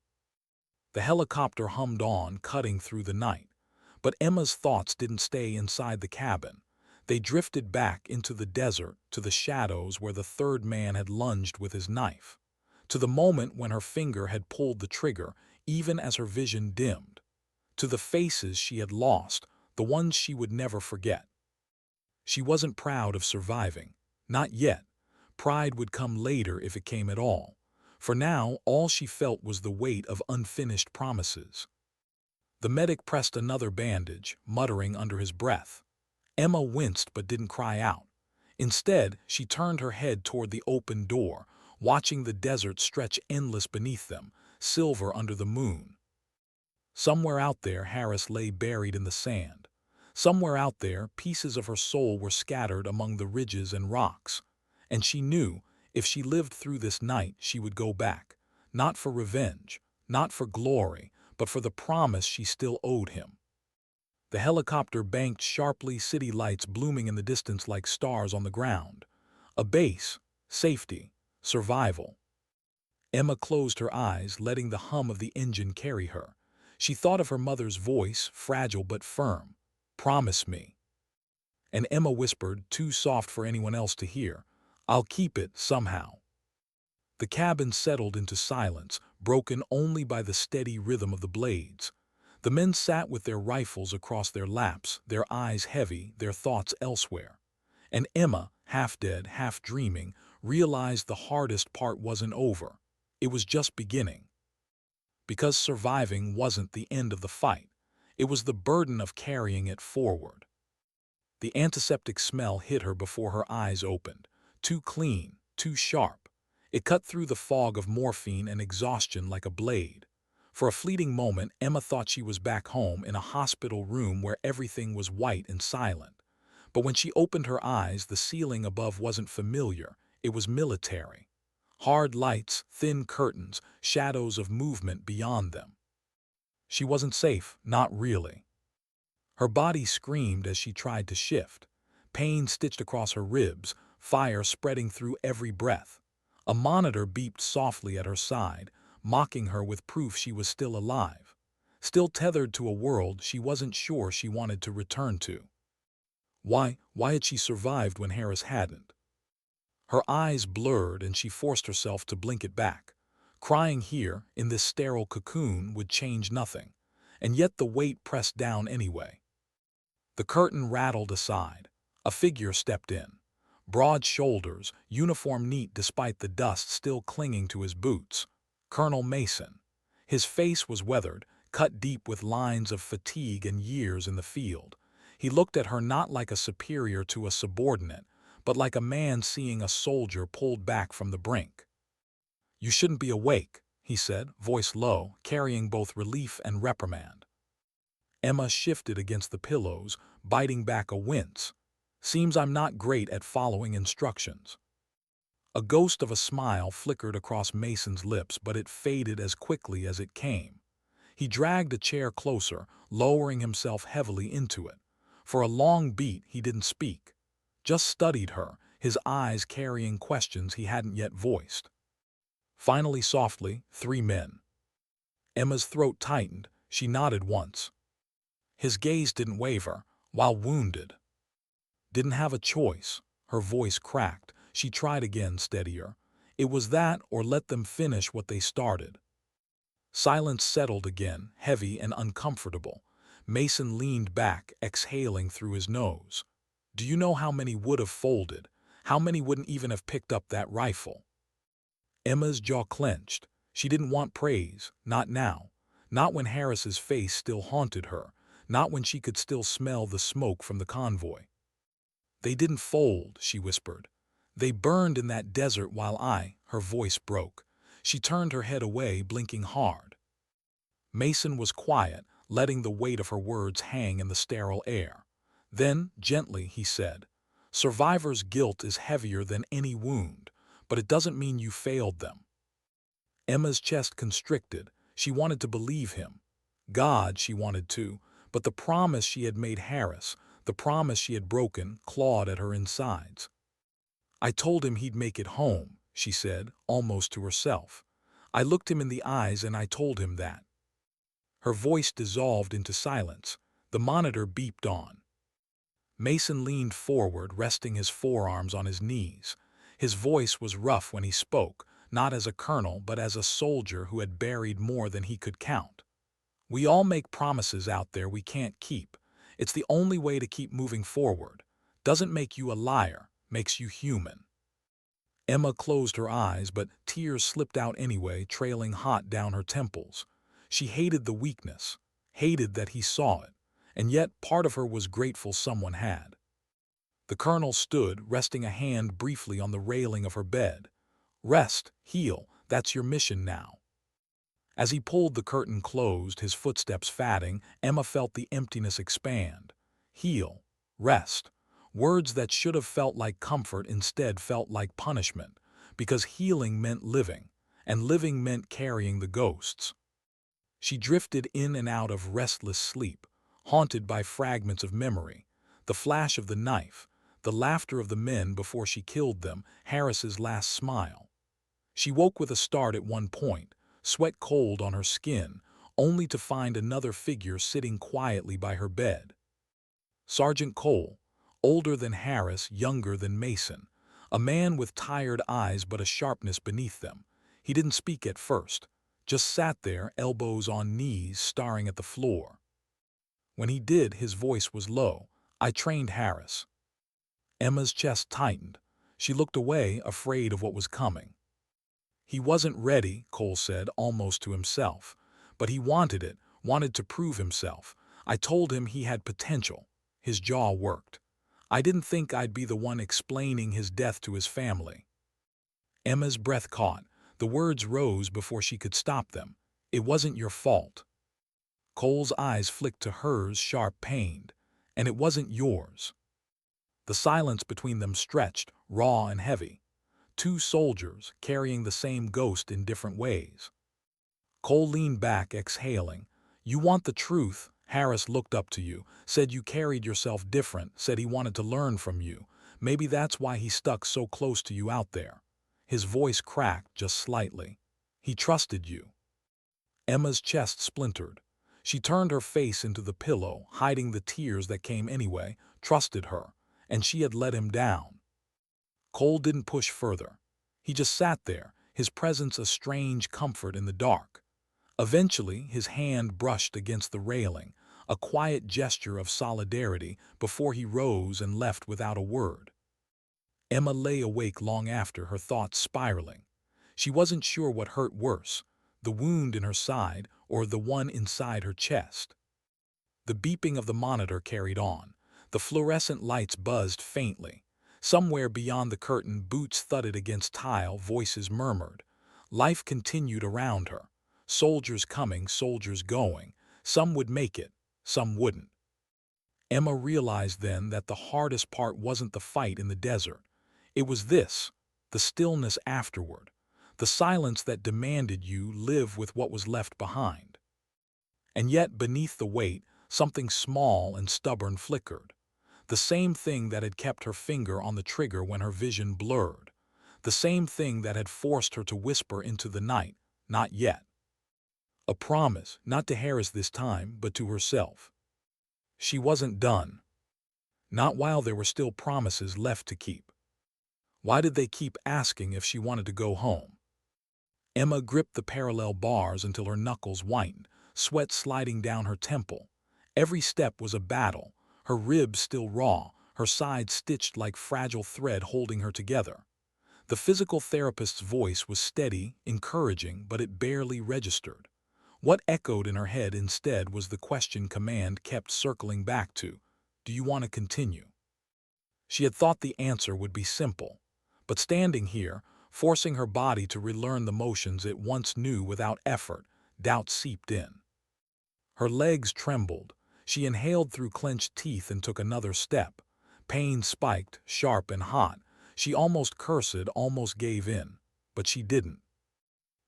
The helicopter hummed on, cutting through the night. But Emma's thoughts didn't stay inside the cabin. They drifted back into the desert, to the shadows where the third man had lunged with his knife. To the moment when her finger had pulled the trigger, even as her vision dimmed. To the faces she had lost, the ones she would never forget. She wasn't proud of surviving. Not yet. Pride would come later if it came at all. For now, all she felt was the weight of unfinished promises. The medic pressed another bandage, muttering under his breath. Emma winced but didn't cry out. Instead, she turned her head toward the open door, watching the desert stretch endless beneath them, silver under the moon. Somewhere out there, Harris lay buried in the sand. Somewhere out there, pieces of her soul were scattered among the ridges and rocks. And she knew, if she lived through this night, she would go back. Not for revenge, not for glory, but for the promise she still owed him. The helicopter banked sharply, city lights blooming in the distance like stars on the ground. A base, safety, survival. Emma closed her eyes, letting the hum of the engine carry her. She thought of her mother's voice, fragile but firm. "Promise me." And Emma whispered, too soft for anyone else to hear, "I'll keep it somehow." The cabin settled into silence, broken only by the steady rhythm of the blades. The men sat with their rifles across their laps, their eyes heavy, their thoughts elsewhere. And Emma, half dead, half dreaming, realized the hardest part wasn't over. It was just beginning. Because surviving wasn't the end of the fight. It was the burden of carrying it forward. The antiseptic smell hit her before her eyes opened. Too clean, too sharp. It cut through the fog of morphine and exhaustion like a blade. For a fleeting moment, Emma thought she was back home in a hospital room where everything was white and silent. But when she opened her eyes, the ceiling above wasn't familiar. It was military. Hard lights, thin curtains, shadows of movement beyond them. She wasn't safe, not really. Her body screamed as she tried to shift. Pain stitched across her ribs, fire spreading through every breath. A monitor beeped softly at her side, mocking her with proof she was still alive. Still tethered to a world she wasn't sure she wanted to return to. Why had she survived when Harris hadn't? Her eyes blurred and she forced herself to blink it back. Crying here, in this sterile cocoon, would change nothing. And yet the weight pressed down anyway. The curtain rattled aside. A figure stepped in. Broad shoulders, uniform neat despite the dust still clinging to his boots. Colonel Mason. His face was weathered, cut deep with lines of fatigue and years in the field. He looked at her not like a superior to a subordinate, but like a man seeing a soldier pulled back from the brink. "You shouldn't be awake," he said, voice low, carrying both relief and reprimand. Emma shifted against the pillows, biting back a wince. Seems I'm not great at following instructions. A ghost of a smile flickered across Mason's lips, but it faded as quickly as it came. He dragged a chair closer, lowering himself heavily into it. For a long beat he didn't speak, just studied her, his eyes carrying questions he hadn't yet voiced. Finally, softly, 3 men. Emma's throat tightened, she nodded once. His gaze didn't waver, while wounded. Didn't have a choice. Her voice cracked. She tried again, steadier. It was that or let them finish what they started. Silence settled again, heavy and uncomfortable. Mason leaned back, exhaling through his nose. Do you know how many would have folded? How many wouldn't even have picked up that rifle? Emma's jaw clenched. She didn't want praise, not now. Not when Harris's face still haunted her. Not when she could still smell the smoke from the convoy. They didn't fold, she whispered. They burned in that desert while her voice broke. She turned her head away, blinking hard. Mason was quiet, letting the weight of her words hang in the sterile air. Then, gently, he said, survivor's guilt is heavier than any wound, but it doesn't mean you failed them. Emma's chest constricted. She wanted to believe him. God, she wanted to, but the promise she had made Harris, the promise she had broken, clawed at her insides. I told him he'd make it home, she said, almost to herself. I looked him in the eyes and I told him that. Her voice dissolved into silence. The monitor beeped on. Mason leaned forward, resting his forearms on his knees. His voice was rough when he spoke, not as a colonel but as a soldier who had buried more than he could count. We all make promises out there we can't keep. It's the only way to keep moving forward. Doesn't make you a liar, makes you human. Emma closed her eyes, but tears slipped out anyway, trailing hot down her temples. She hated the weakness, hated that he saw it, and yet part of her was grateful someone had. The colonel stood, resting a hand briefly on the railing of her bed. Rest, heal, that's your mission now. As he pulled the curtain closed, his footsteps fading, Emma felt the emptiness expand. Heal, rest. Words that should have felt like comfort instead felt like punishment, because healing meant living, and living meant carrying the ghosts. She drifted in and out of restless sleep, haunted by fragments of memory, the flash of the knife, the laughter of the men before she killed them, Harris's last smile. She woke with a start at one point, sweat cold on her skin, only to find another figure sitting quietly by her bed. Sergeant Cole, older than Harris, younger than Mason, a man with tired eyes but a sharpness beneath them. He didn't speak at first, just sat there, elbows on knees, staring at the floor. When he did, his voice was low. I trained Harris. Emma's chest tightened. She looked away, afraid of what was coming. He wasn't ready, Cole said, almost to himself. But he wanted it, wanted to prove himself. I told him he had potential. His jaw worked. I didn't think I'd be the one explaining his death to his family. Emma's breath caught. The words rose before she could stop them. It wasn't your fault. Cole's eyes flicked to hers, sharp, pained. And it wasn't yours. The silence between them stretched, raw and heavy. 2 soldiers carrying the same ghost in different ways. Cole leaned back, exhaling. You want the truth? Harris looked up to you, said you carried yourself different, said he wanted to learn from you. Maybe that's why he stuck so close to you out there. His voice cracked just slightly. He trusted you. Emma's chest splintered. She turned her face into the pillow, hiding the tears that came anyway, trusted her, and she had let him down. Cole didn't push further. He just sat there, his presence a strange comfort in the dark. Eventually, his hand brushed against the railing, a quiet gesture of solidarity before he rose and left without a word. Emma lay awake long after, her thoughts spiraling. She wasn't sure what hurt worse, the wound in her side or the one inside her chest. The beeping of the monitor carried on. The fluorescent lights buzzed faintly. Somewhere beyond the curtain, boots thudded against tile, voices murmured. Life continued around her. Soldiers coming, soldiers going. Some would make it, some wouldn't. Emma realized then that the hardest part wasn't the fight in the desert. It was this, the stillness afterward, the silence that demanded you live with what was left behind. And yet, beneath the weight, something small and stubborn flickered. The same thing that had kept her finger on the trigger when her vision blurred. The same thing that had forced her to whisper into the night, "Not yet." A promise, not to Harris this time, but to herself. She wasn't done. Not while there were still promises left to keep. Why did they keep asking if she wanted to go home? Emma gripped the parallel bars until her knuckles whitened, sweat sliding down her temple. Every step was a battle, her ribs still raw, her sides stitched like fragile thread holding her together. The physical therapist's voice was steady, encouraging, but it barely registered. What echoed in her head instead was the question command kept circling back to, "Do you want to continue?" She had thought the answer would be simple. But standing here, forcing her body to relearn the motions it once knew without effort, doubt seeped in. Her legs trembled. She inhaled through clenched teeth and took another step. Pain spiked, sharp and hot. She almost cursed, almost gave in. But she didn't.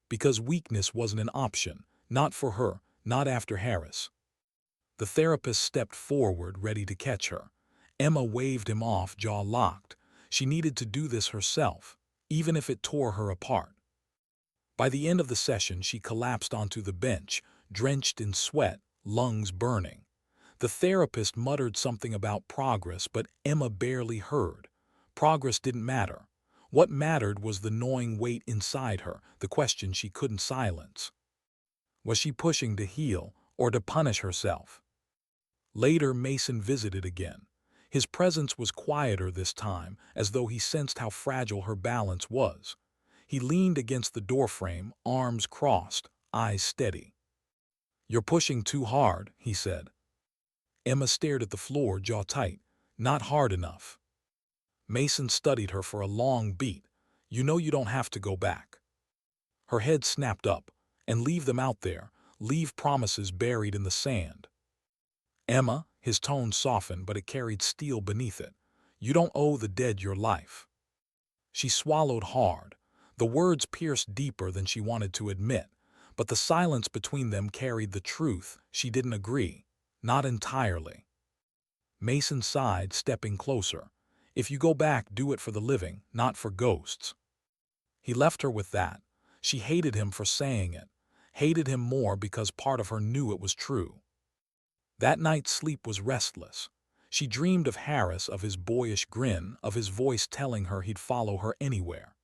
Because weakness wasn't an option, not for her, not after Harris. The therapist stepped forward, ready to catch her. Emma waved him off, jaw locked. She needed to do this herself, even if it tore her apart. By the end of the session, she collapsed onto the bench, drenched in sweat, lungs burning. The therapist muttered something about progress, but Emma barely heard. Progress didn't matter. What mattered was the gnawing weight inside her, the question she couldn't silence. Was she pushing to heal or to punish herself? Later, Mason visited again. His presence was quieter this time, as though he sensed how fragile her balance was. He leaned against the doorframe, arms crossed, eyes steady. "You're pushing too hard," he said. Emma stared at the floor, jaw tight. "Not hard enough." Mason studied her for a long beat. "You know you don't have to go back." Her head snapped up. "And leave them out there. Leave promises buried in the sand." "Emma," his tone softened, but it carried steel beneath it. "You don't owe the dead your life." She swallowed hard. The words pierced deeper than she wanted to admit, but the silence between them carried the truth. She didn't agree. Not entirely. Mason sighed, stepping closer. "If you go back, do it for the living, not for ghosts." He left her with that. She hated him for saying it. Hated him more because part of her knew it was true. That night's sleep was restless. She dreamed of Harris, of his boyish grin, of his voice telling her he'd follow her anywhere.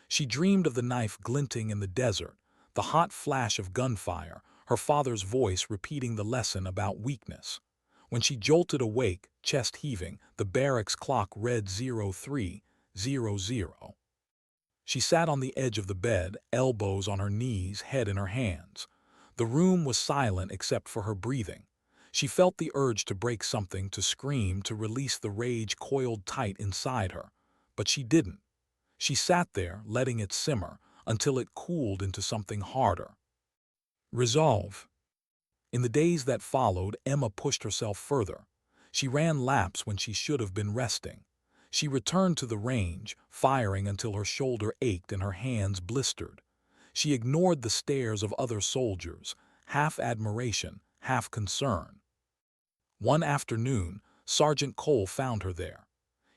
She dreamed of the knife glinting in the desert, the hot flash of gunfire, her father's voice repeating the lesson about weakness. When she jolted awake, chest heaving, the barracks clock read 0300. She sat on the edge of the bed, elbows on her knees, head in her hands. The room was silent except for her breathing. She felt the urge to break something, to scream, to release the rage coiled tight inside her. But she didn't. She sat there, letting it simmer, until it cooled into something harder. Resolve. In the days that followed, Emma pushed herself further. She ran laps when she should have been resting. She returned to the range, firing until her shoulder ached and her hands blistered. She ignored the stares of other soldiers, half admiration, half concern. One afternoon, Sergeant Cole found her there.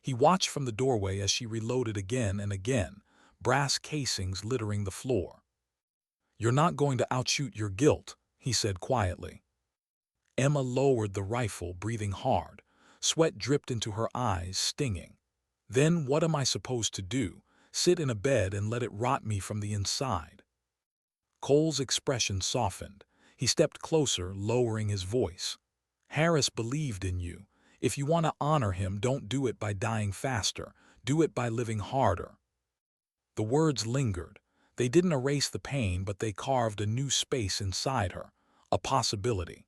He watched from the doorway as she reloaded again and again, brass casings littering the floor. "You're not going to outshoot your guilt," he said quietly. Emma lowered the rifle, breathing hard. Sweat dripped into her eyes, stinging. "Then what am I supposed to do? Sit in a bed and let it rot me from the inside?" Cole's expression softened. He stepped closer, lowering his voice. "Harris believed in you. If you want to honor him, don't do it by dying faster. Do it by living harder." The words lingered. They didn't erase the pain, but they carved a new space inside her, a possibility.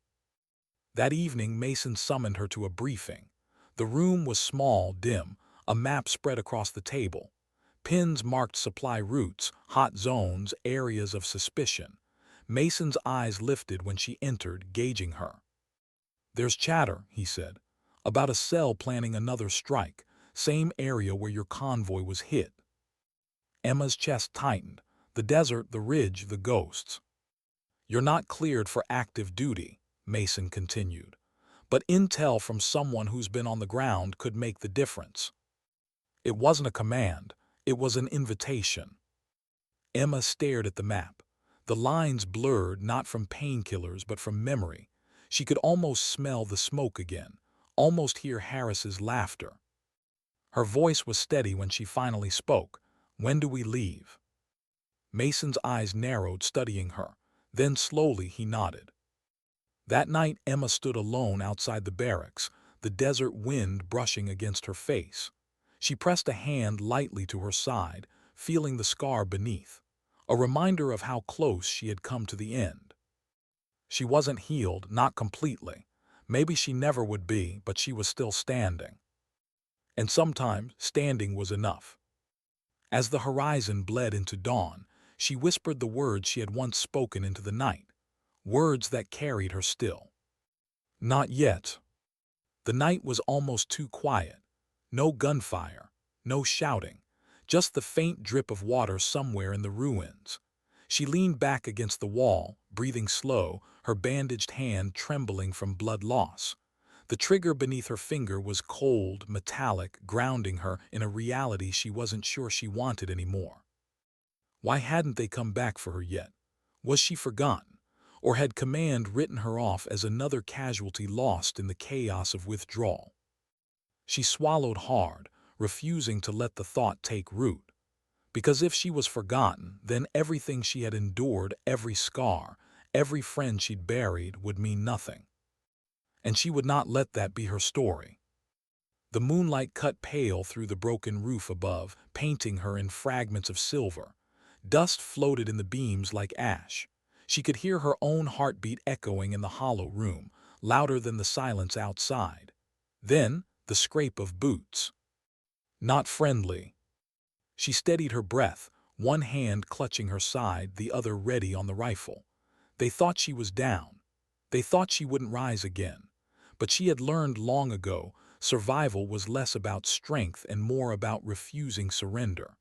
That evening, Mason summoned her to a briefing. The room was small, dim, a map spread across the table. Pins marked supply routes, hot zones, areas of suspicion. Mason's eyes lifted when she entered, gauging her. "There's chatter," he said, "about a cell planning another strike, same area where your convoy was hit." Emma's chest tightened. "The desert, the ridge, the ghosts." "You're not cleared for active duty," Mason continued. "But intel from someone who's been on the ground could make the difference." It wasn't a command. It was an invitation. Emma stared at the map. The lines blurred not from painkillers but from memory. She could almost smell the smoke again, almost hear Harris's laughter. Her voice was steady when she finally spoke. "When do we leave?" Mason's eyes narrowed, studying her. Then slowly he nodded. That night Emma stood alone outside the barracks, the desert wind brushing against her face. She pressed a hand lightly to her side, feeling the scar beneath, a reminder of how close she had come to the end. She wasn't healed, not completely. Maybe she never would be, but she was still standing. And sometimes standing was enough. As the horizon bled into dawn, she whispered the words she had once spoken into the night, words that carried her still. "Not yet." The night was almost too quiet. No gunfire, no shouting, just the faint drip of water somewhere in the ruins. She leaned back against the wall, breathing slow, her bandaged hand trembling from blood loss. The trigger beneath her finger was cold, metallic, grounding her in a reality she wasn't sure she wanted anymore. Why hadn't they come back for her yet? Was she forgotten? Or had command written her off as another casualty lost in the chaos of withdrawal? She swallowed hard, refusing to let the thought take root. Because if she was forgotten, then everything she had endured, every scar, every friend she'd buried, would mean nothing. And she would not let that be her story. The moonlight cut pale through the broken roof above, painting her in fragments of silver. Dust floated in the beams like ash. She could hear her own heartbeat echoing in the hollow room, louder than the silence outside. Then, the scrape of boots. Not friendly. She steadied her breath, one hand clutching her side, the other ready on the rifle. They thought she was down. They thought she wouldn't rise again. But she had learned long ago, survival was less about strength and more about refusing surrender.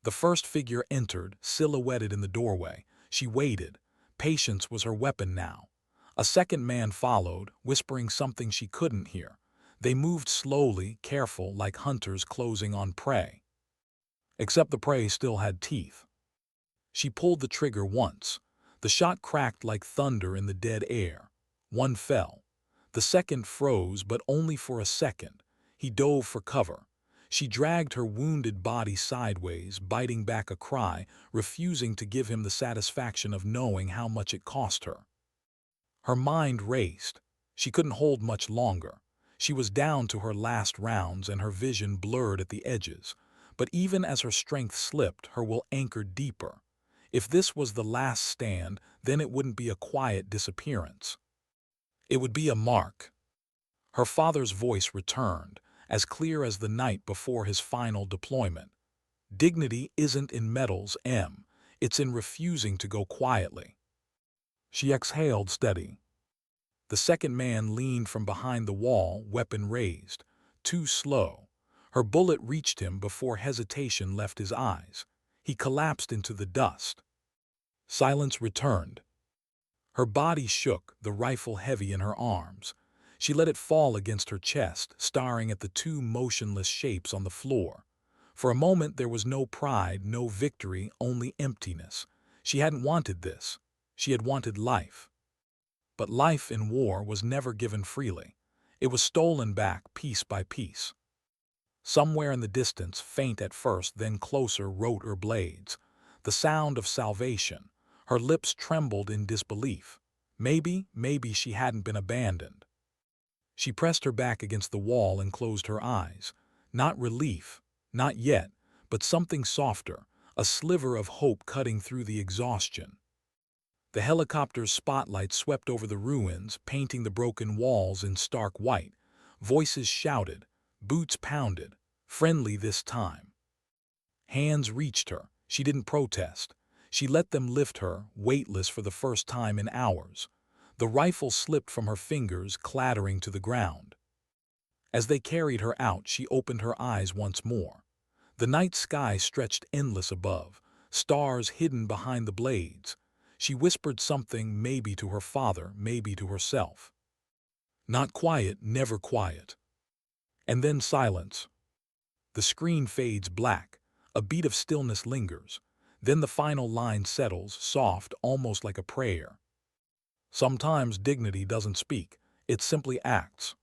The first figure entered, silhouetted in the doorway. She waited. Patience was her weapon now. A second man followed, whispering something she couldn't hear. They moved slowly, careful, like hunters closing on prey. Except the prey still had teeth. She pulled the trigger once. The shot cracked like thunder in the dead air. One fell. The second froze, but only for a second. He dove for cover. She dragged her wounded body sideways, biting back a cry, refusing to give him the satisfaction of knowing how much it cost her. Her mind raced. She couldn't hold much longer. She was down to her last rounds and her vision blurred at the edges. But even as her strength slipped, her will anchored deeper. If this was the last stand, then it wouldn't be a quiet disappearance. It would be a mark. Her father's voice returned, as clear as the night before his final deployment. "Dignity isn't in medals, Em. It's in refusing to go quietly." She exhaled, steady. The second man leaned from behind the wall, weapon raised. Too slow. Her bullet reached him before hesitation left his eyes. He collapsed into the dust. Silence returned. Her body shook, the rifle heavy in her arms. She let it fall against her chest, staring at the two motionless shapes on the floor. For a moment there was no pride, no victory, only emptiness. She hadn't wanted this. She had wanted life. But life in war was never given freely. It was stolen back piece by piece. Somewhere in the distance, faint at first, then closer, wrote her blades. The sound of salvation. Her lips trembled in disbelief. Maybe she hadn't been abandoned. She pressed her back against the wall and closed her eyes. Not relief, not yet, but something softer, a sliver of hope cutting through the exhaustion. The helicopter's spotlight swept over the ruins, painting the broken walls in stark white. Voices shouted, boots pounded, friendly this time. Hands reached her. She didn't protest. She let them lift her, weightless for the first time in hours. The rifle slipped from her fingers, clattering to the ground. As they carried her out, she opened her eyes once more. The night sky stretched endless above, stars hidden behind the blades. She whispered something, maybe to her father, maybe to herself. Not quiet, never quiet. And then silence. The screen fades black. A beat of stillness lingers. Then the final line settles, soft, almost like a prayer. Sometimes dignity doesn't speak. It simply acts.